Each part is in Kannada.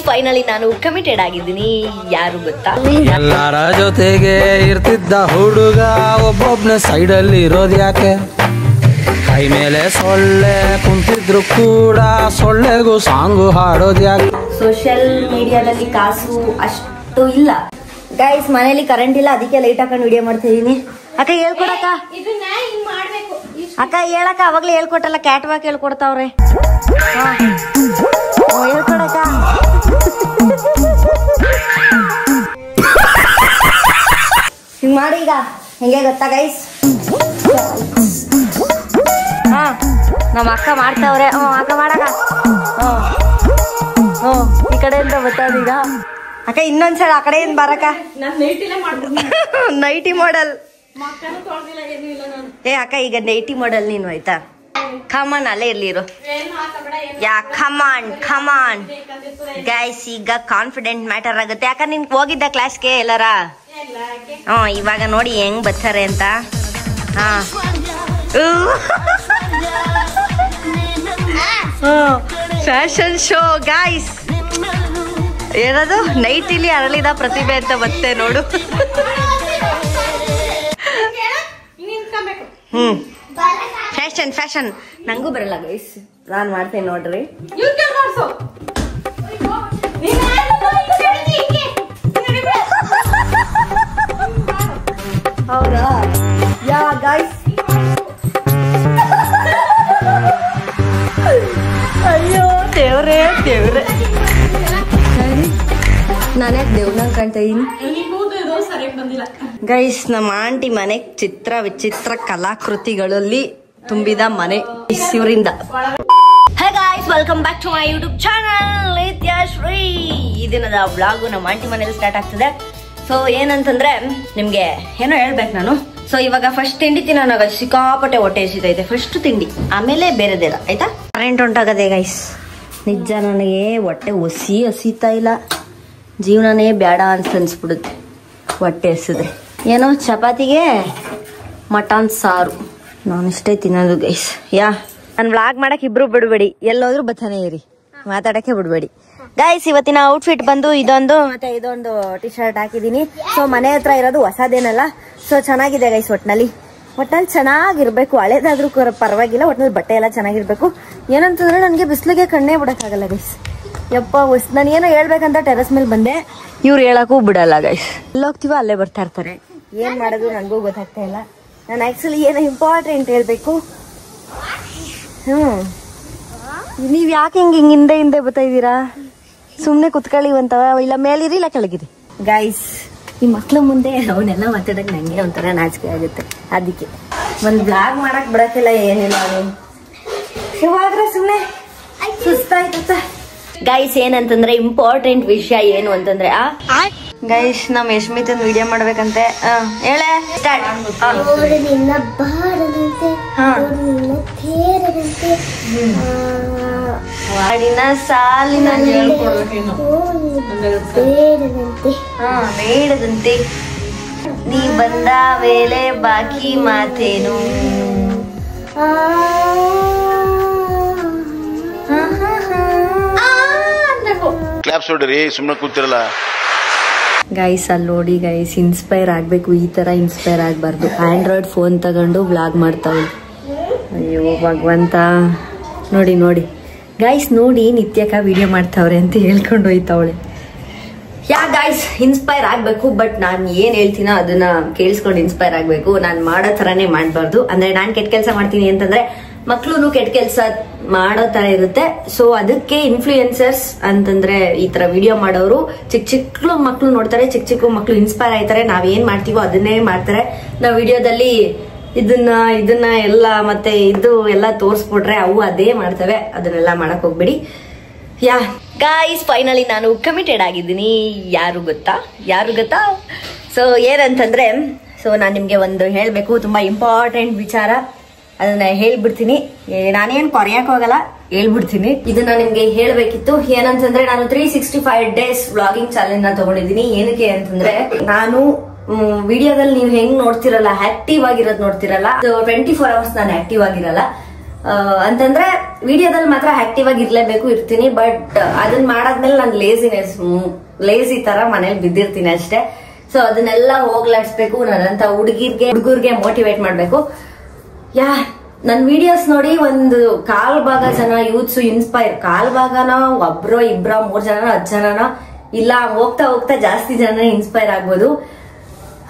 ಫೈನಲಿ ನಾನು ಕಮಿಟೆಡ್ ಆಗಿದ್ದೀನಿ. ಯಾರು ಗೊತ್ತಾ? ಎಲ್ಲರ ಜೊತೆಗೆ ಇರ್ತಿದ್ದ ಹುಡುಗ ಒಬ್ಬೊಬ್ನ ಸೈಡಲ್ಲಿ ಇರೋದು ಯಾಕೆ? ಕೈ ಮೇಲೆ ಸೊಳ್ಳೆ ಕುಂತಿದ್ರು ಕೂಡ ಸೊಳ್ಳೆಗೂ ಸಾಂಗು ಹಾಡೋದು ಯಾಕೆ? ಸೋಷಿಯಲ್ ಮೀಡಿಯಾದಲ್ಲಿ ಕಾಸು ಅಷ್ಟು ಇಲ್ಲ ಗೈಸ್. ಮನೇಲಿ ಕರೆಂಟ್ ಇಲ್ಲ, ಅದಕ್ಕೆ ಲೈಟ್ ಹಾಕೊಂಡು ವಿಡಿಯೋ ಮಾಡ್ತಿದೀನಿ. ಅಕ್ಕ ಹೇಳ್ಕೊಡಕ್ಕ, ಅಕ್ಕ ಹೇಳಕ್ಕ, ಅವಾಗ್ಲೇ ಹೇಳ್ಕೊಟ್ಟಲ್ಲ, ಕ್ಯಾಟ್ ವಾಕ್ ಹೇಳ್ಕೊಡ್ತಾವ್ರೆ. ಹೇಳ್ಕೊಡಕ್ಕ. ಹಿಂಗ್ ಮಾಡಿ ಈಗ. ಹೆಂಗೆ ಗೊತ್ತಾ ಗೈಸ್? ನಮ್ಮ ಅಕ್ಕ ಮಾಡ್ತಾವ್ರೆ. ಅಕ್ಕ ಮಾಡಕ್ಕ. ಈ ಕಡೆಯಿಂದ ಬರ್ತದೀಗ. ಅಕ್ಕ ಇನ್ನೊಂದ್ಸಲ ಆ ಕಡೆಯಿಂದ ಬರಕ್ಕ. Nighty model. ಅಕ್ಕ ಈಗ ನೈಟಿ ಮಾಡೆಲ್ ನೀನು ಆಯ್ತಾ? ಕಮಾನ್, ಅಲ್ಲೇ ಇರ್ಲಿರು. Yeah come on come on guys. ಈಗ ಕಾನ್ಫಿಡೆಂಟ್ ಮ್ಯಾಟರ್ ಆಗುತ್ತೆ. ಯಾಕ ನಿನ್ ಹೋಗಿದ್ದ ಕ್ಲಾಸ್ಗೆ ಎಲ್ಲಾರ? ಇವಾಗ ನೋಡಿ ಹೆಂಗ್ ಬರ್ತಾರೆ ಅಂತ. Fashion show guys. ಏನದು? ನೈಟಿಲಿ ಅರಳಿದ ಪ್ರತಿಭೆ ಅಂತ ಮತ್ತೆ ನೋಡು. ಫ್ಯಾಷನ್ ಫ್ಯಾಷನ್ ನಂಗೂ ಬರಲ್ಲ ಗೈಸ್, ನಾನ್ ಮಾಡ್ತೇನೆ ನೋಡ್ರಿ. ಹೌದಾ? ಯಾ ಗೈಸ್. ಅಯ್ಯೋ ದೇವ್ರೇ ದೇವ್ರೆ, ನಾನ್ಯಾಕೆ ದೇವ್ರನ್ನ ಕಾಣ್ತಾ ಇದೀನಿ ಗೈಸ್. ನಮ್ಮ ಆಂಟಿ ಮನೆ ಚಿತ್ರ ವಿಚಿತ್ರ ಕಲಾಕೃತಿಗಳಲ್ಲಿ ತುಂಬಿದ ಮನೆ ಇವರಿಂದ. Hey guys, welcome back to my YouTube channel Nithyashree. ಈ ದಿನದ ಬ್ಲಾಗು ನಮ್ಮ ಆಂಟಿ ಮನೇಲಿ ಸ್ಟಾರ್ಟ್ ಆಗ್ತದೆ. ಸೊ ಏನಂತಂದ್ರೆ ನಿಮ್ಗೆ ಏನೋ ಹೇಳ್ಬೇಕು ನಾನು. ಸೊ ಇವಾಗ ಫಸ್ಟ್ ತಿಂಡಿ ತಿನ್ನೋನಾಗ ಸಿಕ್ಕಾಪಟ್ಟೆ ಹೊಟ್ಟೆ ಹಸಿತೈತೆ. ಫಸ್ಟ್ ತಿಂಡಿ, ಆಮೇಲೆ ಬೇರೆದೇಲ್ಲ ಆಯ್ತಾ. ಕರೆಂಟ್ ಹೊಂಟಾಗದೆ ಗೈಸ್. ನಿಜ ನನಗೆ ಹೊಟ್ಟೆ ಹಸಿತಾ ಇಲ್ಲ. ಜೀವನನೇ ಬೇಡ ಅಂತ ಅನ್ಸ್ಬಿಡುತ್ತೆ. ಹೊಟ್ಟೆ ಹಸಿದೆ. ಏನೋ ಚಪಾತಿಗೆ ಮಟನ್ ಸಾರು ನಾನು ಇಷ್ಟೇ ತಿನ್ನೋದು ಗೈಸ್. ನಾನು ವ್ಲಾಗ್ ಮಾಡಕ್ ಇಬ್ರು ಬಿಡ್ಬೇಡಿ, ಎಲ್ಲೋದ್ರು ಬತ್ತಾನೆ ಇರಿ, ಮಾತಾಡಕ್ಕೆ ಬಿಡ್ಬೇಡಿ ಗೈಸ್. ಇವತ್ತಿನ ಔಟ್ಫಿಟ್ ಬಂದು ಇದೊಂದು ಮತ್ತೆ ಇದೊಂದು ಟಿ ಶರ್ಟ್ ಹಾಕಿದೀನಿ. ಸೊ ಮನೆ ಹತ್ರ ಇರೋದು ಹೊಸದೇನಲ್ಲ. ಸೊ ಚೆನ್ನಾಗಿದೆ ಗೈಸ್. ಒಟ್ನಲ್ಲಿ ಚೆನ್ನಾಗಿರ್ಬೇಕು. ಹಳೇದಾದ್ರೂ ಪರವಾಗಿಲ್ಲ, ಒಟ್ನಲ್ಲಿ ಬಟ್ಟೆ ಎಲ್ಲ ಚೆನ್ನಾಗಿರ್ಬೇಕು. ಏನಂತಂದ್ರೆ ನನಗೆ ಬಿಸಿಲಿಗೆ ಕಣ್ಣೇ ಬಿಡಕ್ಕಾಗಲ್ಲ ಗೈಸ್. ಯಪ್ಪ ನಾನು ಏನೋ ಹೇಳ್ಬೇಕಂತ ಟೆರಸ್ ಮೇಲೆ ಬಂದೆ, ಇವ್ರು ಹೇಳಕ್ಕೂ ಬಿಡಲ್ಲ ಗೈಸ್. ಎಲ್ಲೋಗ್ತೀವೋ ಅಲ್ಲೇ ಬರ್ತಾ ಇರ್ತಾರೆ. ಏನ್ ಮಾಡೋದು ನನಗೂ ಗೊತ್ತಾಗ್ತಾ ಇಲ್ಲ. ನಾನು ಆಕ್ಚುಲಿ ಏನೋ ಇಂಪಾರ್ಟೆಂಟ್ ಹೇಳ್ಬೇಕು. ನೀವ್ ಯಾಕೆ ಹಿಂದೆ ಹಿಂದೆ ಬರ್ತಾ ಇದ್ದೀರಾ? ಸುಮ್ನೆ ಕುತ್ಕೊಳ್ಳಿ ಅಂತ, ಇಲ್ಲ ಮೇಲಿರಿ ಇಲ್ಲ ಕೆಳಗಿರಿ ಗೈಸ್. ಈ ಮಕ್ಳ ಮುಂದೆ ಅವನ್ನೆಲ್ಲ ಮಾತಾಡಕ್ ನಂಗೆ ಒಂಥರ ನಾಚಿಕೆ ಆಗುತ್ತೆ. ಅದಕ್ಕೆ ಒಂದ್ ಬ್ಲಾಗ್ ಮಾಡಕ್ ಬಿಡಕ್ಕಿಲ್ಲ, ಏನಿಲ್ಲ. ಇವಾಗ್ರೆ ಸುಮ್ನೆ ಸುಸ್ತಾಯ್ತ ಗೈಸ್. ಏನಂತಂದ್ರೆ ಇಂಪಾರ್ಟೆಂಟ್ ವಿಷಯ ಏನು ಅಂತಂದ್ರೆ ಗೈಸ್, ನಮ್ ಯಶ್ಮಿತನ್ ವಿಡಿಯೋ ಮಾಡ್ಬೇಕಂತೆ. ಹೇಳೆ ಸ್ಟಾರ್ಟ್. ಹಾಡಿನ ಸಾಲಿನ ಬೇಡದಂತೆ ನೀ ಬಂದ ಮೇಲೆ ಬಾಕಿ ಮಾತೇನು. ಕ್ಲಾಪ್ಸ್ ಹೊಡ್ರಿ, ಸುಮ್ಮನೆ ಕೂತಿರಲ್ಲ ಗೈಸ್. ಅಲ್ಲಿ ನೋಡಿ ಗೈಸ್, ಇನ್ಸ್ಪೈರ್ ಆಗ್ಬೇಕು. ಈ ತರ ಇನ್ಸ್ಪೈರ್ ಆಗ್ಬಾರ್ದು. ಆಂಡ್ರಾಯ್ಡ್ ಫೋನ್ ತಗೊಂಡು ವ್ಲಾಗ್ ಮಾಡ್ತಾವೆ. ಅಯ್ಯೋ ಭಗವಂತ. ನೋಡಿ ನೋಡಿ ಗೈಸ್, ನೋಡಿ ನಿತ್ಯಕ್ಕ ವಿಡಿಯೋ ಮಾಡ್ತಾವ್ರೆ ಅಂತ ಹೇಳ್ಕೊಂಡು ಹೋಯ್ತಾವಳೆ. ಗೈಸ್ ಇನ್ಸ್ಪೈರ್ ಆಗ್ಬೇಕು, ಬಟ್ ನಾನು ಏನ್ ಹೇಳ್ತೀನೋ ಅದನ್ನ ಕೇಳಿಸ್ಕೊಂಡು ಇನ್ಸ್ಪೈರ್ ಆಗ್ಬೇಕು. ನಾನ್ ಮಾಡೋ ತರಾನೇ ಮಾಡ್ಬಾರ್ದು. ಅಂದ್ರೆ ನಾನ್ ಕೆಟ್ಟ ಕೆಲಸ ಮಾಡ್ತೀನಿ ಅಂತಂದ್ರೆ ಮಕ್ಳು ಕೆಟ್ಟ ಕೆಲಸ ಮಾಡೋ ತರ ಇರುತ್ತೆ. ಸೊ ಅದಕ್ಕೆ ಇನ್ಫ್ಲೂಯೆನ್ಸರ್ಸ್ ಅಂತಂದ್ರೆ ಈ ತರ ವಿಡಿಯೋ ಮಾಡೋರು ಚಿಕ್ಕ ಮಕ್ಳು ನೋಡ್ತಾರೆ, ಚಿಕ್ಕ ಮಕ್ಳು ಇನ್ಸ್ಪೈರ್ ಆಯ್ತಾರೆ. ನಾವ್ ಏನ್ ಮಾಡ್ತೀವೋ ಅದನ್ನೇ ಮಾಡ್ತಾರೆ. ನಾವ್ ವಿಡಿಯೋದಲ್ಲಿ ಇದನ್ನ ಎಲ್ಲ ಮತ್ತೆ ಇದು ಎಲ್ಲ ತೋರ್ಸ್ಬಿಟ್ರೆ ಅವು ಅದೇ ಮಾಡ್ತವೆ. ಅದನ್ನೆಲ್ಲ ಮಾಡಕ್ ಹೋಗ್ಬೇಡಿ. ಗೈಸ್ ಫೈನಲಿ ನಾನು ಕಮಿಟೆಡ್ ಆಗಿದ್ದೀನಿ. ಯಾರು ಗೊತ್ತಾ? ಸೊ ಏನಂತಂದ್ರೆ, ಸೊ ನಾನ್ ನಿಮ್ಗೆ ಒಂದು ಹೇಳ್ಬೇಕು, ತುಂಬಾ ಇಂಪಾರ್ಟೆಂಟ್ ವಿಚಾರ. ಅದನ್ನ ಹೇಳ್ಬಿಡ್ತೀನಿ. ನಾನೇನ್ ಕೊರೆಯಕ್ ಹೋಗಲ್ಲ, ಹೇಳ್ಬಿಡ್ತೀನಿ. ಇದನ್ನ ನಿಮ್ಗೆ ಹೇಳ್ಬೇಕಿತ್ತು. ಏನಂತಂದ್ರೆ ನಾನು 365 ಡೇಸ್ ವ್ಲಾಗಿಂಗ್ ಚಾಲೆಂಜ್ ನ ತಗೊಂಡಿದ್ದೀನಿ. ಏನಕ್ಕೆ ಅಂತಂದ್ರೆ, ನಾನು ವಿಡಿಯೋದಲ್ಲಿ ನೀವು ಹೆಂಗ್ ನೋಡ್ತಿರಲ್ಲ, ಆಕ್ಟಿವ್ ಆಗಿರೋದ್ ನೋಡ್ತಿರಲ್ಲ. 24 hours ನಾನು ಆಕ್ಟಿವ್ ಆಗಿರಲ್ಲ. ಅಂತಂದ್ರೆ ವಿಡಿಯೋದಲ್ಲಿ ಮಾತ್ರ ಆಕ್ಟಿವ್ ಆಗಿ ಇರ್ಲೇಬೇಕು, ಇರ್ತೀನಿ. ಬಟ್ ಅದನ್ನ ಮಾಡಾದ್ಮೇಲೆ ನಾನು ಲೇಸಿ ತರ ಮನೇಲಿ ಬಿದ್ದಿರ್ತೀನಿ ಅಷ್ಟೇ. ಸೊ ಅದನ್ನೆಲ್ಲ ಹೋಗ್ಲಾಡ್ಸ್ಬೇಕು. ನನ್ನಂತ ಹುಡುಗರ್ಗೆ ಮೋಟಿವೇಟ್ ಮಾಡ್ಬೇಕು. ನನ್ ವಿಡಿಯೋಸ್ ನೋಡಿ ಒಂದು ಕಾಲ್ ಭಾಗ ಜನ ಯೂತ್ಸ್ ಇನ್ಸ್ಪೈರ್, ಕಾಲ್ ಭಾಗನ ಒಬ್ರೋ ಇಬ್ರೋ 3 ಜನ 10 ಜನನ ಇಲ್ಲ, ಹೋಗ್ತಾ ಹೋಗ್ತಾ ಜಾಸ್ತಿ ಜನ ಇನ್ಸ್ಪೈರ್ ಆಗ್ಬೋದು.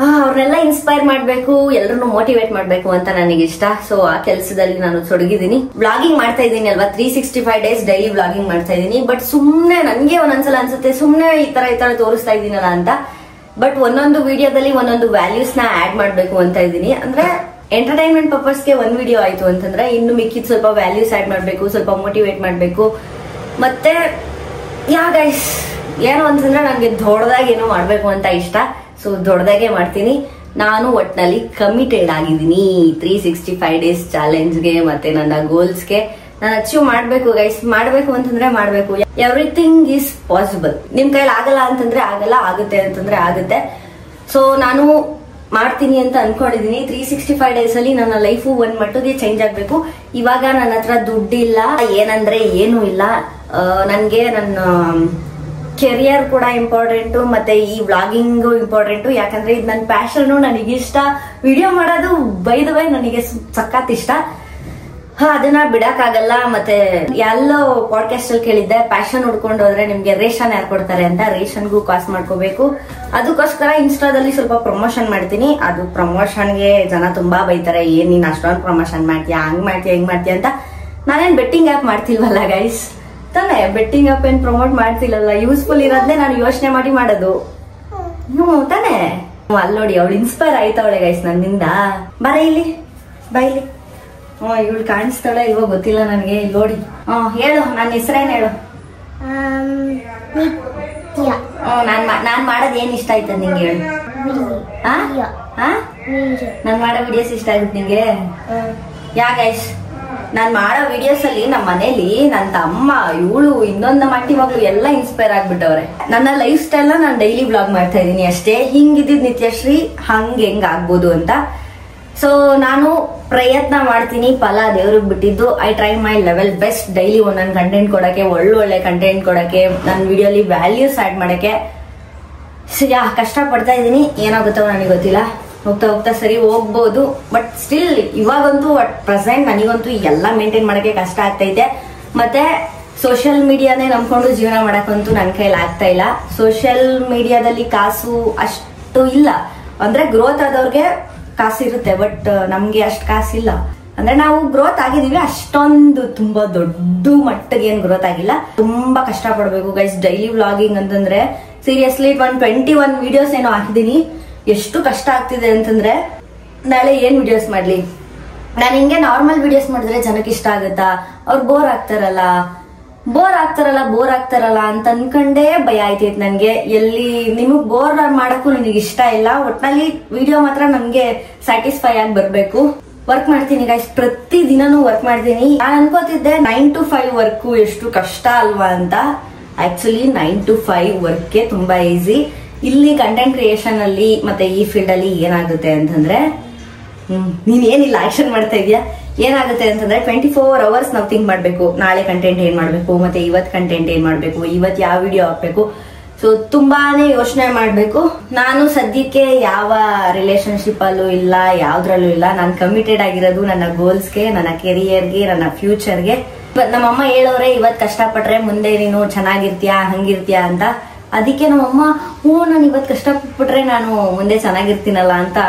ಅವ್ರನ್ನೆಲ್ಲ ಇನ್ಸ್ಪೈರ್ ಮಾಡ್ಬೇಕು, ಎಲ್ರನ್ನೂ ಮೋಟಿವೇಟ್ ಮಾಡ್ಬೇಕು ಅಂತ ನನಗಿಷ್ಟ. ಸೊ ಆ ಕೆಲಸದಲ್ಲಿ ನಾನು ತೊಡಗಿದ್ದೀನಿ. ವ್ಲಾಗಿಂಗ್ ಮಾಡ್ತಾ ಇದ್ದೀನಿ ಅಲ್ವಾ, 365 ಡೇಸ್ ಡೈಲಿ ವ್ಲಾಗಿಂಗ್ ಮಾಡ್ತಾ ಇದ್ದೀನಿ. ಬಟ್ ಸುಮ್ನೆ ನನ್ಗೆ ಒಂದೊಂದ್ಸಲ ಅನ್ಸುತ್ತೆ ಸುಮ್ನೆ ಈ ತರ ತೋರಿಸ್ತಾ ಇದ್ದೀನಲ್ಲ ಅಂತ. ಬಟ್ ಒಂದೊಂದು ವಿಡಿಯೋದಲ್ಲಿ ಒಂದೊಂದು ವ್ಯಾಲ್ಯೂಸ್ ನ ಆಡ್ ಮಾಡ್ಬೇಕು ಅಂತ ಇದ್ದೀನಿ. ಅಂದ್ರೆ ಎಂಟರ್ಟೈನ್ಮೆಂಟ್ ಪರ್ಪಸ್ಗೆ ಒಂದ್ ವಿಡಿಯೋ ಆಯ್ತು ಅಂತಂದ್ರೆ ಇನ್ನು ಮಿಕ್ಕಿದ್ ಸ್ವಲ್ಪ ವ್ಯಾಲ್ಯೂಸ್ ಆಡ್ ಮಾಡ್ಬೇಕು, ಸ್ವಲ್ಪ ಮೋಟಿವೇಟ್ ಮಾಡ್ಬೇಕು. ಮತ್ತೆ ಗೈಸ್ ಏನು ಅಂತಂದ್ರೆ ನಂಗೆ ದೊಡ್ಡದಾಗಿ ಏನೋ ಮಾಡ್ಬೇಕು ಅಂತ ಇಷ್ಟ. ಸೊ ದೊಡ್ಡದಾಗೆ ಮಾಡ್ತೀನಿ. ನಾನು ಒಟ್ನಲ್ಲಿ ಕಮಿಟೆಡ್ ಆಗಿದ್ದೀನಿ 365 ಡೇಸ್ ಚಾಲೆಂಜ್ಗೆ ಮತ್ತೆ ನನ್ನ ಗೋಲ್ಸ್ಗೆ. ನಾನು ಅಚೀವ್ ಮಾಡ್ಬೇಕು ಗೈಸ್. ಮಾಡ್ಬೇಕು ಅಂತಂದ್ರೆ ಮಾಡ್ಬೇಕು. Everything is possible. ನಿಮ್ ಕೈಲಿ ಆಗಲ್ಲ ಅಂತಂದ್ರೆ ಆಗಲ್ಲ, ಆಗುತ್ತೆ ಅಂತಂದ್ರೆ ಆಗುತ್ತೆ. ಸೊ ನಾನು ಮಾಡ್ತೀನಿ ಅಂತ ಅನ್ಕೊಂಡಿದೀನಿ. 365 ಡೇಸ್ ಅಲ್ಲಿ ನನ್ನ ಲೈಫು ಒಂದ್ ಮಟ್ಟಿಗೆ ಚೇಂಜ್ ಆಗ್ಬೇಕು. ಇವಾಗ ನನ್ನ ಹತ್ರ ದುಡ್ಡಿಲ್ಲ, ಏನಂದ್ರೆ ಏನು ಇಲ್ಲ. ನನ್ಗೆ ನನ್ನ ಕೆರಿಯರ್ ಕೂಡ ಇಂಪಾರ್ಟೆಂಟು, ಮತ್ತೆ ಈ ವ್ಲಾಗಿಂಗು ಇಂಪಾರ್ಟೆಂಟು. ಯಾಕಂದ್ರೆ ಇದು ನನ್ನ ಪ್ಯಾಷನ್, ನನಗಿಷ್ಟ. ವಿಡಿಯೋ ಮಾಡೋದು ಬೈ ದ ವೇ ನನಗೆ ಸಖತ್ ಇಷ್ಟ. ಅದನ್ನ ಬಿಡಕ್ಕಾಗಲ್ಲ. ಮತ್ತೆ ಎಲ್ಲೋ ಪಾಡ್ಕಾಸ್ಟ್ ಅಲ್ಲಿ ಕೇಳಿದ್ದೆ, ಪ್ಯಾಷನ್ ಹುಡ್ಕೊಂಡು ಹೋದ್ರೆ ನಿಮ್ಗೆ ರೇಷನ್ ಯಾರು ಕೊಡ್ತಾರೆ ಅಂತ. ರೇಷನ್ಗೂ ಕಾಸ್ಟ್ ಮಾಡ್ಕೋಬೇಕು. ಅದಕ್ಕೋಸ್ಕರ ಇನ್ಸ್ಟಾದಲ್ಲಿ ಸ್ವಲ್ಪ ಪ್ರಮೋಷನ್ ಮಾಡ್ತೀನಿ. ಅದು ಪ್ರಮೋಷನ್ಗೆ ಜನ ತುಂಬಾ ಬೈತಾರೆ, ಏನ್ ನೀನ್ ಅಷ್ಟೊಂದು ಪ್ರಮೋಷನ್ ಮಾಡ್ತೀಯಾ, ಹಂಗ್ ಮಾಡ್ತೀಯ ಹಿಂಗ್ ಮಾಡ್ತೀಯ ಅಂತ. ನಾನೇನ್ ಬೆಟ್ಟಿಂಗ್ ಆಪ್ ಮಾಡ್ತಿಲ್ವಲ್ಲ ಗೈಸ್, ತಾನೆ? ಬೆಟ್ಟಿಂಗ್ ಆಪ್ ಏನ್ ಪ್ರಮೋಟ್ ಮಾಡ್ತಿಲ್ಲಲ್ಲ. ಯೂಸ್ಫುಲ್ ಇರೋದ್ನೇ ನಾನು ಯೋಚನೆ ಮಾಡಿ ಮಾಡೋದು, ತಾನೆ? ಅಲ್ಲಿ ನೋಡಿ ಅವಳು ಇನ್ಸ್ಪೈರ್ ಆಯ್ತವಳೆ ಗೈಸ್ ನನ್ನಿಂದ. ಬರ ಇಲ್ಲಿ, ಬೈಲಿ. ಇವಳು ಕಾಣಿಸ್ತಾಳೆ ಇವಾಗ ಗೊತ್ತಿಲ್ಲ ನನಗೆ. ಇಲ್ಲಿ ನೋಡಿ, ಹೇಳು ನನ್ನ ಹೆಸರೇನು ಹೇಳು. ನಾನ್ ಮಾಡೋದ್ ಏನ್ ಇಷ್ಟ ಆಯ್ತದ ನಿಂಗೆ ಹೇಳು. ನಾನ್ ಮಾಡೋ ವಿಡಿಯೋಸ್ ಇಷ್ಟ ಆಗುತ್ತೆ ನಿಂಗೆ? ಗೈಸ್ ನಾನ್ ಮಾಡೋ ವಿಡಿಯೋಸ್ ಅಲ್ಲಿ ನಮ್ಮ ಮನೇಲಿ ನನ್ನ ತಮ್ಮ, ಇವಳು, ಇನ್ನೊಂದು ಮಂಟಿ ಮಗಳು ಎಲ್ಲ ಇನ್ಸ್ಪೈರ್ ಆಗ್ಬಿಟ್ಟವ್ರೆ. ನನ್ನ ಲೈಫ್ ಸ್ಟೈಲ್ ನಾನು ಡೈಲಿ ಬ್ಲಾಗ್ ಮಾಡ್ತಾ ಇದೀನಿ ಅಷ್ಟೇ. ಹಿಂಗಿದ್ದಿದ್ ನಿತ್ಯಶ್ರೀ ಹೆಂಗ್ ಆಗ್ಬೋದು ಅಂತ. ಸೊ ನಾನು ಪ್ರಯತ್ನ ಮಾಡ್ತೀನಿ, ಫಲ ದೇವ್ರಿಗೆ ಬಿಟ್ಟಿದ್ದು. I try my level best. Daily ಒಂದೊಂದು ಕಂಟೆಂಟ್ ಕೊಡಕ್ಕೆ, ಒಳ್ಳೊಳ್ಳೆ ಕಂಟೆಂಟ್ ಕೊಡಕ್ಕೆ, ನನ್ನ ವಿಡಿಯೋಲಿ ವ್ಯಾಲ್ಯೂಸ್ ಆಡ್ ಮಾಡಕ್ಕೆ ಕಷ್ಟ ಪಡ್ತಾ ಇದೀನಿ. ಏನಾಗುತ್ತೋ ನನಗೆ ಗೊತ್ತಿಲ್ಲ. ಹೋಗ್ತಾ ಹೋಗ್ತಾ ಸರಿ ಹೋಗ್ಬೋದು. ಬಟ್ ಸ್ಟಿಲ್ ಇವಾಗಂತೂ ಅಟ್ ಪ್ರೆಸೆಂಟ್ ನನಗಂತೂ ಎಲ್ಲ ಮೇಂಟೈನ್ ಮಾಡಕ್ಕೆ ಕಷ್ಟ ಆಗ್ತೈತೆ. ಮತ್ತೆ ಸೋಷಿಯಲ್ ಮೀಡಿಯಾನೇ ನಂಬ್ಕೊಂಡು ಜೀವನ ಮಾಡಕ್ಕಂತೂ ನನ್ನ ಕೈಲಿ ಆಗ್ತಾ ಇಲ್ಲ. ಸೋಷಿಯಲ್ ಮೀಡಿಯಾದಲ್ಲಿ ಕಾಸು ಅಷ್ಟು ಇಲ್ಲ. ಅಂದ್ರೆ ಗ್ರೋತ್ ಆದವ್ರಿಗೆ ಕಾಸಿರುತ್ತೆ, ಬಟ್ ನಮ್ಗೆ ಅಷ್ಟು ಕಾಸಿಲ್ಲ. ಅಂದ್ರೆ ನಾವು ಗ್ರೋತ್ ಆಗಿದೀವಿ, ಅಷ್ಟೊಂದು ತುಂಬಾ ದೊಡ್ಡ ಮಟ್ಟಿಗೆ ಏನ್ ಗ್ರೋತ್ ಆಗಿಲ್ಲ. ತುಂಬಾ ಕಷ್ಟ ಪಡ್ಬೇಕು ಗೈಸ್. ಡೈಲಿ ವ್ಲಾಗಿಂಗ್ ಅಂತಂದ್ರೆ ಸೀರಿಯಸ್ಲಿ 21 ವಿಡಿಯೋಸ್ ಏನೋ ಹಾಕಿದೀನಿ. ಎಷ್ಟು ಕಷ್ಟ ಆಗ್ತಿದೆ ಅಂತಂದ್ರೆ ನಾಳೆ ಏನ್ ವಿಡಿಯೋಸ್ ಮಾಡ್ಲಿ. ನಾನು ಹಿಂಗೆ ನಾರ್ಮಲ್ ವಿಡಿಯೋಸ್ ಮಾಡಿದ್ರೆ ಜನಕ್ಕೆ ಇಷ್ಟ ಆಗುತ್ತಾ, ಅವ್ರು ಬೋರ್ ಆಗ್ತಾರಲ್ಲ ಅಂತ ಅನ್ಕೊಂಡೇ ಭಯ ಆಯ್ತೈತ್ ನನ್ಗೆ. ಎಲ್ಲಿ ನಿಮಗ್ ಬೋರ್ ಮಾಡಕ್ಕೂ ನನಗೆ ಇಷ್ಟ ಇಲ್ಲ. ಒಟ್ನಲ್ಲಿ ವಿಡಿಯೋ ಮಾತ್ರ ನಮ್ಗೆ ಸ್ಯಾಟಿಸ್ಫೈ ಆಗಿ ಬರ್ಬೇಕು. ವರ್ಕ್ ಮಾಡ್ತೀನಿ ಗೈಸ್, ಪ್ರತಿ ದಿನನೂ ವರ್ಕ್ ಮಾಡ್ತೀನಿ. ನಾನು ಅನ್ಕೋತಿದ್ದೆ 9 to 5 ವರ್ಕ್ ಎಷ್ಟು ಕಷ್ಟ ಅಲ್ವಾ ಅಂತ. ಆಕ್ಚುಲಿ 9 to 5 ವರ್ಕ್ ತುಂಬಾ ಈಸಿ. ಇಲ್ಲಿ ಕಂಟೆಂಟ್ ಕ್ರಿಯೇಷನ್ ಅಲ್ಲಿ ಮತ್ತೆ ಈ ಫೀಲ್ಡ್ ಅಲ್ಲಿ ಏನಾಗುತ್ತೆ ಅಂತಂದ್ರೆ, ನೀನ್ ಏನಿಲ್ಲ ಆಕ್ಷನ್ ಮಾಡ್ತಾ ಇದೀಯಾ, ಏನಾಗುತ್ತೆ ಅಂತಂದ್ರೆ 24 hours ನಾವು ಥಿಂಕ್ ಮಾಡ್ಬೇಕು. ನಾಳೆ ಕಂಟೆಂಟ್ ಏನ್ ಮಾಡ್ಬೇಕು, ಮತ್ತೆ ಇವತ್ ಕಂಟೆಂಟ್ ಏನ್ ಮಾಡ್ಬೇಕು, ಇವತ್ ಯಾವ ವಿಡಿಯೋ ಹಾಕ್ಬೇಕು. ಸೊ ತುಂಬಾನೇ ಯೋಚನೆ ಮಾಡ್ಬೇಕು. ನಾನು ಸದ್ಯಕ್ಕೆ ಯಾವ ರಿಲೇಶನ್ಶಿಪ್ ಅಲ್ಲೂ ಇಲ್ಲ, ಯಾವ್ದ್ರಲ್ಲೂ ಇಲ್ಲ. ನಾನು ಕಮಿಟೆಡ್ ಆಗಿರೋದು ನನ್ನ ಗೋಲ್ಸ್ಗೆ, ನನ್ನ ಕೆರಿಯರ್ಗೆ, ನನ್ನ ಫ್ಯೂಚರ್ಗೆ. ನಮ್ಮಮ್ಮ ಹೇಳೋರೆ ಇವತ್ ಕಷ್ಟಪಟ್ರೆ ಮುಂದೆ ನೀನು ಚೆನ್ನಾಗಿರ್ತೀಯಾ, ಹಂಗಿರ್ತೀಯಾ ಅಂತ. ಅದಕ್ಕೆ ನಮ್ಮಮ್ಮ ನಾನು ಇವತ್ತು ಕಷ್ಟಪಟ್ರೆ ನಾನು ಮುಂದೆ ಚೆನ್ನಾಗಿರ್ತೀನಲ್ಲ ಅಂತ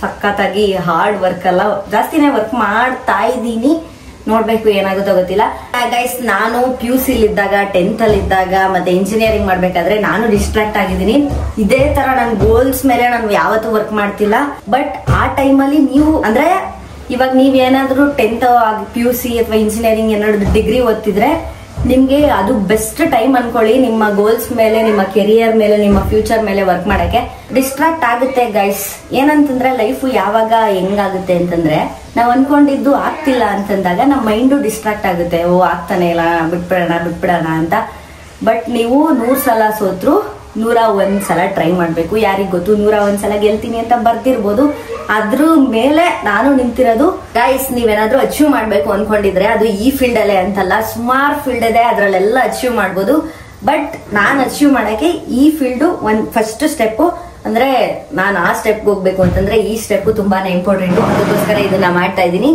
ಸಖತ್ತಾಗಿ ಹಾರ್ಡ್ ವರ್ಕ್ ಅಲ್ಲ ಜಾಸ್ತಿನೇ ವರ್ಕ್ ಮಾಡ್ತಾ ಇದ್ದೀನಿ. ನೋಡ್ಬೇಕು ಏನಾಗುತ್ತೋ ಗೊತ್ತಿಲ್ಲ ಗೈಸ್. ನಾನು PUC ಇದ್ದಾಗ, 10th ಅಲ್ಲಿ ಇದ್ದಾಗ, ಮತ್ತೆ ಇಂಜಿನಿಯರಿಂಗ್ ಮಾಡ್ಬೇಕಾದ್ರೆ ನಾನು ಡಿಸ್ಟ್ರಾಕ್ಟ್ ಆಗಿದ್ದೀನಿ. ಇದೇ ತರ ನನ್ನ ಗೋಲ್ಸ್ ಮೇಲೆ ನಾನು ಯಾವತ್ತೂ ವರ್ಕ್ ಮಾಡ್ತಿಲ್ಲ. ಬಟ್ ಆ ಟೈಮಲ್ಲಿ ನೀವು ಅಂದ್ರೆ ಇವಾಗ ನೀವೇನಾದ್ರೂ 10th PUC ಅಥವಾ ಇಂಜಿನಿಯರಿಂಗ್ ಏನಾದ್ರು ಡಿಗ್ರಿ ಓದ್ತಿದ್ರೆ ನಿಮ್ಗೆ ಅದು ಬೆಸ್ಟ್ ಟೈಮ್ ಅನ್ಕೊಳ್ಳಿ. ನಿಮ್ಮ ಗೋಲ್ಸ್ ಮೇಲೆ, ನಿಮ್ಮ ಕೆರಿಯರ್ ಮೇಲೆ, ನಿಮ್ಮ ಫ್ಯೂಚರ್ ಮೇಲೆ ವರ್ಕ್ ಮಾಡಕ್ಕೆ. ಡಿಸ್ಟ್ರಾಕ್ಟ್ ಆಗುತ್ತೆ ಗೈಸ್. ಏನಂತಂದ್ರೆ ಲೈಫ್ ಯಾವಾಗ ಹೆಂಗಾಗುತ್ತೆ ಅಂತಂದ್ರೆ, ನಾವ್ ಅನ್ಕೊಂಡಿದ್ದು ಆಗ್ತಿಲ್ಲ ಅಂತಂದಾಗ ನಮ್ಮ ಮೈಂಡು ಡಿಸ್ಟ್ರಾಕ್ಟ್ ಆಗುತ್ತೆ. ಆಗ್ತಾನೆ ಇಲ್ಲ, ಬಿಟ್ಬಿಡೋಣ ಅಂತ. ಬಟ್ ನೀವು 100 ಸಲ ಸೋತ್ರು 101 ಸಲ ಟ್ರೈ ಮಾಡಬೇಕು. ಯಾರಿಗ್ ಗೊತ್ತು 101 ಸಲ ಗೆಲ್ತೀನಿ ಅಂತ ಬರ್ದಿರ್ಬೋದು. ಅದ್ರ ಮೇಲೆ ನಾನು ನಿಂತಿರೋದು. ಗೈಸ್, ನೀವೇನಾದ್ರೂ ಅಚೀವ್ ಮಾಡ್ಬೇಕು ಅನ್ಕೊಂಡಿದ್ರೆ ಅದು ಈ ಫೀಲ್ಡ್ ಅಲ್ಲೇ ಅಂತಲ್ಲ, ಸುಮಾರು ಫೀಲ್ಡ್ ಇದೆ, ಅದ್ರಲ್ಲೆಲ್ಲ ಅಚೀವ್ ಮಾಡ್ಬೋದು. ಬಟ್ ನಾನು ಅಚೀವ್ ಮಾಡಕ್ಕೆ ಈ ಫೀಲ್ಡ್ ಫಸ್ಟ್ ಸ್ಟೆಪ್. ಅಂದ್ರೆ ನಾನು ಆ ಸ್ಟೆಪ್ಗೆ ಹೋಗ್ಬೇಕು ಅಂತಂದ್ರೆ ಈ ಸ್ಟೆಪ್ ತುಂಬಾನೇ ಇಂಪಾರ್ಟೆಂಟ್. ಅದಕ್ಕೋಸ್ಕರ ಇದನ್ನ ಮಾಡ್ತಾ ಇದ್ದೀನಿ.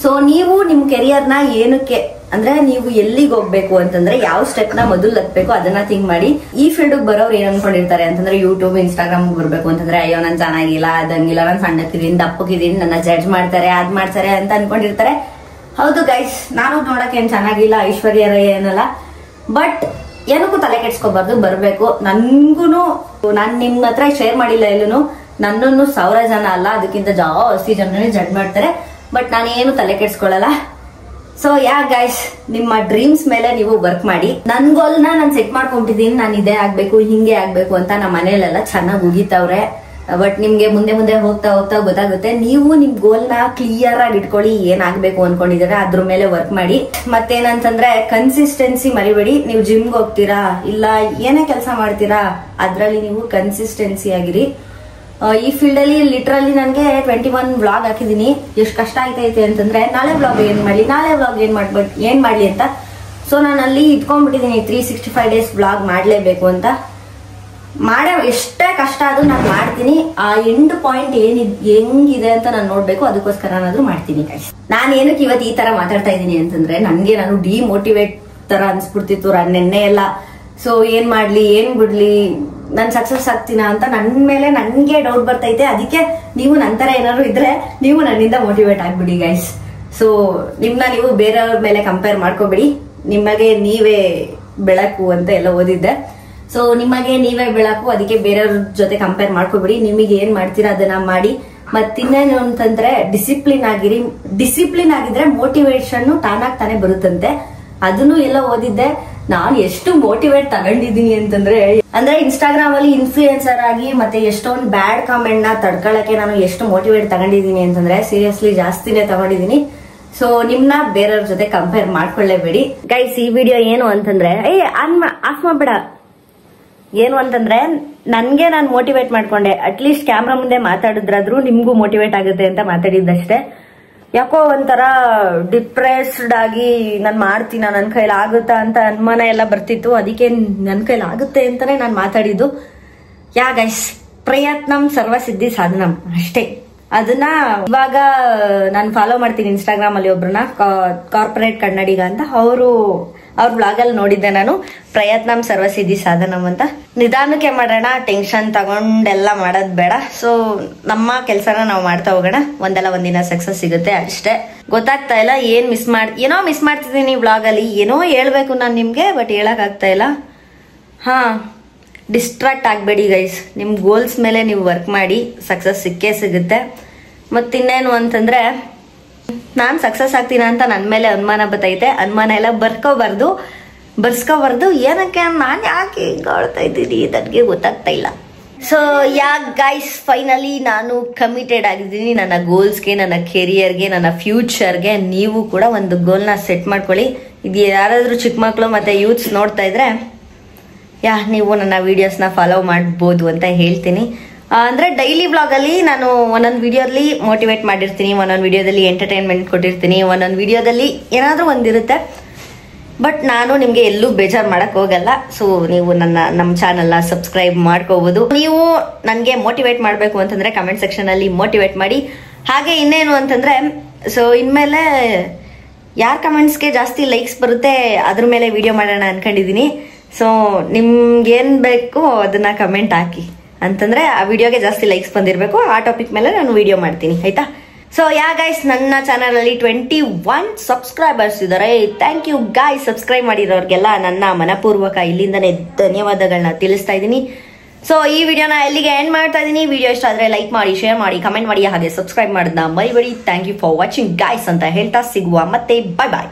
ಸೊ ನೀವು ನಿಮ್ ಕೆರಿಯರ್ನ ಏನಕ್ಕೆ ಅಂದ್ರೆ ನೀವು ಎಲ್ಲಿಗೆ ಹೋಗ್ಬೇಕು ಅಂತಂದ್ರೆ ಯಾವ ಸ್ಟೆಪ್ ನ ಮೊದಲು ಹತ್ಬೇಕು ಅದನ್ನ ಥಿಂಕ್ ಮಾಡಿ. ಈ ಫೀಲ್ಡ್ ಬರೋರು ಏನ್ ಅನ್ಕೊಂಡಿರ್ತಾರೆ ಅಂತಂದ್ರೆ ಯೂಟ್ಯೂಬ್ ಇನ್ಸ್ಟಾಗ್ರಾಮ್ ಬರ್ಬೇಕು ಅಂತಂದ್ರೆ ಅಯ್ಯೋ ನಾನು ಚೆನ್ನಾಗಿಲ್ಲ, ಅದಂಗಿಲ್ಲ, ನಾನು ಸಣ್ಣಕ್ಕಿದ್ದೀನಿ, ದಪ್ಪಕ್ಕಿದ್ದೀನಿ, ನನ್ನ ಜಡ್ಜ್ ಮಾಡ್ತಾರೆ, ಅದ್ ಮಾಡ್ತಾರೆ ಅಂತ ಅನ್ಕೊಂಡಿರ್ತಾರೆ. ಹೌದು ಗೈಸ್, ನಾನು ನೋಡಕ್ ಏನ್ ಚೆನ್ನಾಗಿಲ್ಲ, ಐಶ್ವರ್ಯ ರೈ ಏನಲ್ಲ. ಬಟ್ ಏನಕ್ಕೂ ತಲೆ ಕೆಡ್ಸ್ಕೊಬಾರ್ದು, ಬರ್ಬೇಕು. ನನ್ಗೂನು ನಾನ್ ನಿಮ್ ಹತ್ರ ಶೇರ್ ಮಾಡಿಲ್ಲ ಎಲ್ಲೂ, ನನ್ನನ್ನು 1000 ಜನ ಅಲ್ಲ ಅದಕ್ಕಿಂತ ಜಾಸ್ತಿ ಜನನೇ ಜಡ್ಜ್ ಮಾಡ್ತಾರೆ. ಬಟ್ ನಾನೇನು ತಲೆ ಕೆಡ್ಸ್ಕೊಳಲ್ಲ. ಸೊ ಗೈಸ್, ನಿಮ್ಮ ಡ್ರೀಮ್ಸ್ ಮೇಲೆ ನೀವು ವರ್ಕ್ ಮಾಡಿ. ನನ್ ಗೋಲ್ನ ನಾನು ಸೆಟ್ ಮಾಡ್ಕೊಂಡಿದ್ದೀನಿ, ನಾನು ಇದೇ ಆಗ್ಬೇಕು, ಹಿಂಗೆ ಆಗ್ಬೇಕು ಅಂತ ನಮ್ಮ ಮನೇಲೆಲ್ಲ ಚೆನ್ನಾಗಿ ಉಗಿತಾವ್ರೆ. ಬಟ್ ನಿಮ್ಗೆ ಮುಂದೆ ಮುಂದೆ ಹೋಗ್ತಾ ಹೋಗ್ತಾ ಗೊತ್ತಾಗುತ್ತೆ. ನೀವು ನಿಮ್ ಗೋಲ್ನ ಕ್ಲಿಯರ್ ಆಗಿ ಇಟ್ಕೊಳ್ಳಿ, ಏನ್ ಆಗ್ಬೇಕು ಅನ್ಕೊಂಡಿದ್ರೆ ಅದ್ರ ಮೇಲೆ ವರ್ಕ್ ಮಾಡಿ. ಮತ್ತೇನಂತಂದ್ರೆ ಕನ್ಸಿಸ್ಟೆನ್ಸಿ ಮರಿಬೇಡಿ. ನೀವು ಜಿಮ್ಗೆ ಹೋಗ್ತೀರಾ ಇಲ್ಲ ಏನೇ ಕೆಲಸ ಮಾಡ್ತೀರಾ ಅದ್ರಲ್ಲಿ ನೀವು ಕನ್ಸಿಸ್ಟೆನ್ಸಿ ಆಗಿರಿ. ಈ ಫೀಲ್ಡ್ ಅಲ್ಲಿ ಲಿಟ್ರಲಿ ನನ್ಗೆ 21 ವ್ಲಾಗ್ ಹಾಕಿದೀನಿ. ಎಷ್ಟು ಕಷ್ಟ ಆಯ್ತೈತೆ ಅಂತಂದ್ರೆ ನಾಳೆ ವ್ಲಾಗ್ ಏನ್ ಮಾಡ್ಲಿ ಅಂತ. ಸೊ ನಾನು ಅಲ್ಲಿ ಇಟ್ಕೊಂಡ್ಬಿಟ್ಟಿದೀನಿ 365 ಡೇಸ್ ವ್ಲಾಗ್ ಮಾಡ್ಲೇಬೇಕು ಅಂತ. ಎಷ್ಟೇ ಕಷ್ಟ ಆದ್ರೂ ನಾನು ಮಾಡ್ತೀನಿ. ಆ ಎಂಡ್ ಪಾಯಿಂಟ್ ಹೆಂಗಿದೆ ಅಂತ ನಾನು ನೋಡ್ಬೇಕು, ಅದಕ್ಕೋಸ್ಕರ ನಾನಾದ್ರೂ ಮಾಡ್ತೀನಿ ಗೈಸ್. ನಾನು ಏನಕ್ಕೆ ಇವತ್ತು ಈ ತರ ಮಾತಾಡ್ತಾ ಇದ್ದೀನಿ ಅಂತಂದ್ರೆ ನಾನು ಡಿಮೋಟಿವೇಟ್ ತರ ಅನ್ಸ್ಬಿಡ್ತಿತ್ತು ನೆನ್ನೆ ಎಲ್ಲ. ಸೊ ಏನ್ ಮಾಡ್ಲಿ ಏನ್ ಬಿಡ್ಲಿ, ನಾನ್ ಸಕ್ಸಸ್ ಆಗ್ತೀನ ಅಂತ ನನ್ ಮೇಲೆ ನನ್ಗೆ ಡೌಟ್ ಬರ್ತೈತೆ. ಅದಕ್ಕೆ ನೀವು ನಂತರ ಏನಾದ್ರು ಇದ್ರೆ ನೀವು ನನ್ನಿಂದ ಮೋಟಿವೇಟ್ ಆಗ್ಬಿಡಿ ಗೈಸ್. ಸೊ ನಿಮ್ನ ನೀವು ಬೇರೆಯವ್ರ ಮೇಲೆ ಕಂಪೇರ್ ಮಾಡ್ಕೋಬಿಡಿ. ನಿಮಗೆ ನೀವೇ ಬೆಳಕು ಅಂತ ಎಲ್ಲ ಓದಿದ್ದೆ. ಸೊ ನಿಮಗೆ ನೀವೇ ಬೆಳಕು, ಅದಕ್ಕೆ ಬೇರೆಯವ್ರ ಜೊತೆ ಕಂಪೇರ್ ಮಾಡ್ಕೋಬಿಡಿ. ನಿಮಗೆ ಏನ್ ಮಾಡ್ತೀರಾ ಅದನ್ನ ಮಾಡಿ. ಮತ್ತಿನ್ನೇನು ಅಂತಂದ್ರೆ ಡಿಸಿಪ್ಲಿನ್ ಆಗಿರಿ. ಡಿಸಿಪ್ಲಿನ್ ಆಗಿದ್ರೆ ಮೋಟಿವೇಶನ್ ತಾನೇ ಬರುತ್ತಂತೆ. ಅದನ್ನು ಎಲ್ಲ ಓದಿದ್ದೆ. ನಾನು ಎಷ್ಟು ಮೋಟಿವೇಟ್ ತಗೊಂಡಿದ್ದೀನಿ ಅಂತಂದ್ರೆ ಇನ್ಸ್ಟಾಗ್ರಾಮ್ ಅಲ್ಲಿ ಇನ್ಫ್ಲೂಯೆನ್ಸರ್ ಆಗಿ ಮತ್ತೆ ಎಷ್ಟೊಂದು ಬ್ಯಾಡ್ ಕಾಮೆಂಟ್ ನ ತಡ್ಕೊಳಕ್ಕೆ ನಾನು ಎಷ್ಟು ಮೋಟಿವೇಟ್ ತಗೊಂಡಿದ್ದೀನಿ ಅಂತಂದ್ರೆ ಸೀರಿಯಸ್ಲಿ ಜಾಸ್ತಿನೇ ತಗೊಂಡಿದ್ದೀನಿ. ಸೊ ನಿಮ್ನ ಬೇರೆಯವ್ರ ಜೊತೆ ಕಂಪೇರ್ ಮಾಡ್ಕೊಳ್ಳೇಬೇಡಿ ಗೈಸ್. ಈ ವಿಡಿಯೋ ಏನು ಅಂತಂದ್ರೆ ಆಫ್ ಮಾಡ್ಬೇಡ. ಏನು ಅಂತಂದ್ರೆ ನನ್ಗೆ ನಾನು ಮೋಟಿವೇಟ್ ಮಾಡ್ಕೊಂಡೆ. ಅಟ್ಲೀಸ್ಟ್ ಕ್ಯಾಮ್ರಾ ಮುಂದೆ ಮಾತಾಡಿದ್ರಾದ್ರೂ ನಿಮ್ಗೂ ಮೋಟಿವೇಟ್ ಆಗುತ್ತೆ ಅಂತ ಮಾತಾಡಿದ್ದಷ್ಟೇ. ಯಾಕೋ ಒಂಥರ ಡಿಪ್ರೆಸ್ಡ್ ಆಗಿ ನಾನು ಮಾಡ್ತೀನ, ನನ್ನ ಕೈಲಿ ಆಗುತ್ತಾ ಅಂತ ಅನುಮಾನ ಎಲ್ಲ ಬರ್ತಿತ್ತು. ಅದಕ್ಕೆ ನನ್ನ ಕೈಲಿ ಆಗುತ್ತೆ ಅಂತಾನೆ ನಾನು ಮಾತಾಡಿದ್ದು. ಗೈಸ್, ಪ್ರಯತ್ನಂ ಸರ್ವಸಿದ್ಧಿ ಸಾಧನಂ ಅಷ್ಟೇ. ಅದನ್ನ ಇವಾಗ ನಾನು ಫಾಲೋ ಮಾಡ್ತೀನಿ ಇನ್ಸ್ಟಾಗ್ರಾಮ್ ಅಲ್ಲಿ ಒಬ್ರನ್ನ, ಕಾರ್ಪೊರೇಟ್ ಕನ್ನಡಿಗ ಅಂತ. ಅವ್ರ ಬ್ಲಾಗ್ ಅಲ್ಲಿ ನೋಡಿದ್ದೆ ನಾನು, ಪ್ರಯತ್ನಂ ಸರ್ವಸಿದ್ಧಿ ಸಾಧನಂ ಅಂತ. ನಿಧಾನಕ್ಕೆ ಮಾಡೋಣ, ಟೆನ್ಷನ್ ತಗೊಂಡೆಲ್ಲ ಮಾಡೋದ್ ಬೇಡ. ಸೊ ನಮ್ಮ ಕೆಲ್ಸನ ನಾವು ಮಾಡ್ತಾ ಹೋಗೋಣ, ಒಂದಲ್ಲ ಒಂದಿನ ಸಕ್ಸಸ್ ಸಿಗುತ್ತೆ ಅಷ್ಟೇ. ಗೊತ್ತಾಗ್ತಾ ಇಲ್ಲ ಏನೋ ಮಿಸ್ ಮಾಡ್ತಿದ್ದೀನಿ ಬ್ಲಾಗ್ ಅಲ್ಲಿ. ಏನೋ ಹೇಳ್ಬೇಕು ನಾನು ನಿಮ್ಗೆ, ಬಟ್ ಹೇಳಕ್ ಆಗ್ತಾ ಇಲ್ಲ. ಡಿಸ್ಟ್ರಾಕ್ಟ್ ಆಗ್ಬೇಡಿ ಗೈಸ್. ನಿಮ್ ಗೋಲ್ಸ್ ಮೇಲೆ ನೀವು ವರ್ಕ್ ಮಾಡಿ, ಸಕ್ಸಸ್ ಸಿಕ್ಕೇ ಸಿಗುತ್ತೆ. ಮತ್ತಿನ್ನೇನು ಅಂತಂದ್ರೆ ನಾನ್ ಸಕ್ಸಸ್ ಆಗ್ತೀನ ಅಂತ ನನ್ ಮೇಲೆ ಅನುಮಾನ ಬತ್ತೈತೆ. ಅನುಮಾನ ಎಲ್ಲ ಬರ್ಸ್ಕೋಬಾರ್ದು. ಏನಕ್ಕೆ ನಾನ್ ಯಾಕೆ ಹಿಂಗ ಆಡ್ತಾ ಇದ್ದೀನಿ ನನಗೆ ಗೊತ್ತಾಗ್ತಾ ಇಲ್ಲ. ಸೊ ಗೈಸ್, ಫೈನಲಿ ನಾನು ಕಮಿಟೆಡ್ ಆಗಿದ್ದೀನಿ ನನ್ನ ಗೋಲ್ಸ್ಗೆ, ನನ್ನ ಕೆರಿಯರ್ಗೆ, ನನ್ನ ಫ್ಯೂಚರ್ಗೆ. ನೀವು ಕೂಡ ಒಂದು ಗೋಲ್ನ ಸೆಟ್ ಮಾಡ್ಕೊಳ್ಳಿ. ಇದು ಯಾರಾದ್ರೂ ಚಿಕ್ಕ ಮಕ್ಕಳು ಮತ್ತೆ ಯೂತ್ಸ್ ನೋಡ್ತಾ ಇದ್ರೆ ನೀವು ನನ್ನ ವಿಡಿಯೋಸ್ನ ಫಾಲೋ ಮಾಡ್ಬೋದು ಅಂತ ಹೇಳ್ತೀನಿ. ಅಂದ್ರೆ ಡೈಲಿ ವ್ಲಾಗ್ ಅಲ್ಲಿ ನಾನು ಒಂದೊಂದು ವಿಡಿಯೋದಲ್ಲಿ ಮೋಟಿವೇಟ್ ಮಾಡಿರ್ತೀನಿ, ಒಂದೊಂದು ವಿಡಿಯೋದಲ್ಲಿ ಎಂಟರ್ಟೈನ್ಮೆಂಟ್ ಕೊಟ್ಟಿರ್ತೀನಿ, ಒಂದೊಂದು ವಿಡಿಯೋದಲ್ಲಿ ಏನಾದ್ರೂ ಒಂದಿರುತ್ತೆ. ಬಟ್ ನಾನು ನಿಮ್ಗೆ ಎಲ್ಲೂ ಬೇಜಾರು ಮಾಡಕ್ ಹೋಗಲ್ಲ. ಸೊ ನೀವು ನಮ್ಮ ಚಾನೆಲ್ನ ಸಬ್ಸ್ಕ್ರೈಬ್ ಮಾಡ್ಕೋಬಹುದು. ನೀವು ನನ್ಗೆ ಮೋಟಿವೇಟ್ ಮಾಡ್ಬೇಕು ಅಂತಂದ್ರೆ ಕಮೆಂಟ್ ಸೆಕ್ಷನ್ ಅಲ್ಲಿ ಮೋಟಿವೇಟ್ ಮಾಡಿ. ಹಾಗೆ ಇನ್ನೇನು ಅಂತಂದ್ರೆ ಸೊ ಇನ್ಮೇಲೆ ಯಾರ ಕಮೆಂಟ್ಸ್ಗೆ ಜಾಸ್ತಿ ಲೈಕ್ಸ್ ಬರುತ್ತೆ ಅದ್ರ ಮೇಲೆ ವಿಡಿಯೋ ಮಾಡೋಣ ಅನ್ಕೊಂಡಿದೀನಿ. ಸೊ ನಿಮ್ಗೇನ್ ಬೇಕು ಅದನ್ನ ಕಮೆಂಟ್ ಹಾಕಿ ಅಂತಂದ್ರೆ ಆ ವಿಡಿಯೋಗೆ ಜಾಸ್ತಿ ಲೈಕ್ಸ್ ಬಂದಿರಬೇಕು. ಆ ಟಾಪಿಕ್ ಮೇಲೆ ನಾನು ವಿಡಿಯೋ ಮಾಡ್ತೀನಿ, ಆಯ್ತಾ? ಸೊ ಗೈಸ್, ನನ್ನ ಚಾನಲ್ ಅಲ್ಲಿ 21 ಸಬ್ಸ್ಕ್ರೈಬರ್ಸ್ ಇದ್ದಾರೆ. Thank you guys. ಸಬ್ಸ್ಕ್ರೈಬ್ ಮಾಡಿರೋರ್ಗೆಲ್ಲ ನನ್ನ ಮನಪೂರ್ವಕ ಇಲ್ಲಿಂದನೇ ಧನ್ಯವಾದಗಳನ್ನ ತಿಳಿಸ್ತಾ ಇದ್ದೀನಿ. ಸೊ ಈ ವಿಡಿಯೋನ ಎಲ್ಲಿಗೆ ಎಂಡ್ ಮಾಡ್ತಾ ಇದ್ದೀನಿ. ವಿಡಿಯೋ ಇಷ್ಟ ಆದ್ರೆ ಲೈಕ್ ಮಾಡಿ, ಶೇರ್ ಮಾಡಿ, ಕಮೆಂಟ್ ಮಾಡಿ, ಹಾಗೆ ಸಬ್ಸ್ಕ್ರೈಬ್ ಮಾಡೋದನ್ನ ಮರಿಬೇಡಿ. Thank you for watching guys ಅಂತ ಹೇಳ್ತಾ ಸಿಗುವ ಮತ್ತೆ ಬಾಯ್ ಬಾಯ್.